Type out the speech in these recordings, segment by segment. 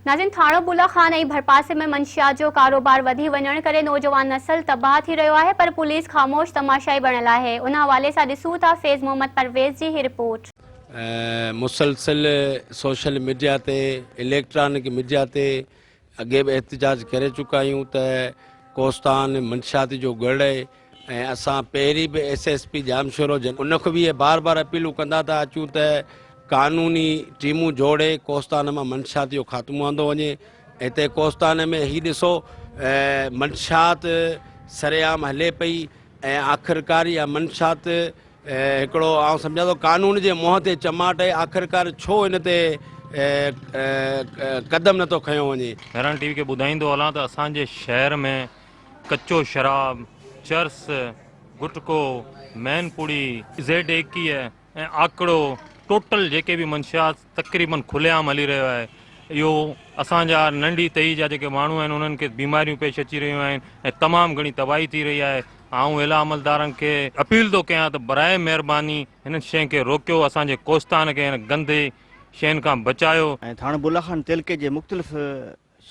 नाज़रीन, थाणो बुला खान ऐं भरपासे में मंशियात जो कारोबार वधी वञण करे नौजवान नस्ल तबाह थी रहियो आहे, पर पुलिस ख़ामोश तमाशाई बणियल आहे। उन हवाले सां ॾिसूं था फैज़ मोहम्मद परवेज़ जी ही रिपोर्ट। मुसलसिल सोशल मीडिया ते इलेक्ट्रॉनिक मीडिया ते अॻे बि एहतिजाज करे चुका आहियूं त कोस्तान मंशियाती जो गढ़ ऐं असां पहिरीं बि SSP जामशोरो जन उनखे बि इहे बार बार अपीलूं कंदा था अचूं त कानूनी टीमूं जोड़े कोस्तान मां मंशियात जो ख़ात्मो आंदो वञे। हिते कोस्तान में ही ॾिसो मंशियात सरेआम हले पई ऐं आख़िरकार इहा मंशियात हिकिड़ो आउं सम्झां थो कानून जे मुंहं ते चमाट आहे। आख़िरकार छो हिन ते कदम नथो खयो वञे। हैरान टीवी खे ॿुधाईंदो हलां त असांजे शहर में कचो शराब, चर्स, गुटको, मैनपुड़ी, Z21 ऐं आकड़ो टोटल जेके बि मंशियात तक़रीबन खुलेआम हली रहियो आहे। इहो असांजा नंढी तई जा जेके माण्हू आहिनि उन्हनि खे बीमारियूं पेश अची रहियूं आहिनि ऐं तमामु घणी तबाही थी रही आहे। आऊं इला अमलदारनि खे अपील थो कयां त बराए महिरबानी हिन शइ खे रोकियो, असांजे कोस्तान खे हिन गंदे शयुनि खां बचायो। ऐं थाणो बुला खान तिलके जे मुख़्तलिफ़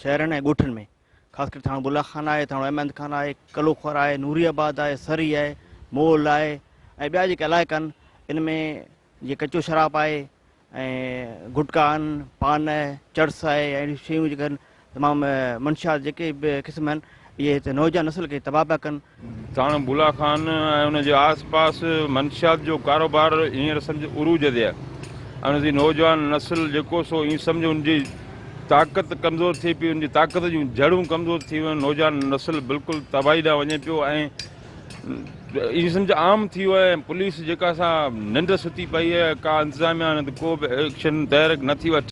शहरनि ऐं ॻोठनि में ख़ासि करे थाणो बुला खान आहे, थाणो अहमद खान आहे, कलोखर आहे, नूरियाबाद आहे, सरी आहे, मोल आहे ऐं ॿिया जेके इलाइक़ा आहिनि इन में जीअं कचो शराब आहे ऐं गुटका आहिनि, पान आहे, चर्स आहे ऐं अहिड़ियूं शयूं जेके आहिनि तमामु मंशियात जेके बि क़िस्म आहिनि इहे हिते नौजवान नस्ल खे तबाह पिया कनि। थाणो बुला खान ऐं उनजे आस पास मंशियात जो कारोबार हींअर सम्झ उरूज ते आहे। उनजी नौजवान नस्ल जेको सो ईअं सम्झो उनजी ताक़त कमज़ोर थी पई, उनजी ताक़त जूं जड़ूं कमज़ोर थी वियूं। नौजवान नस्ल बिल्कुलु तबाही ॾांहुं वञे पियो ऐं ईअं सम्झ आम थी वियो आहे। पुलिस जेका असां निंड सुती पई आहे, का इंतिज़ामिया को बि एक्शन डायरेक्ट नथी वठे।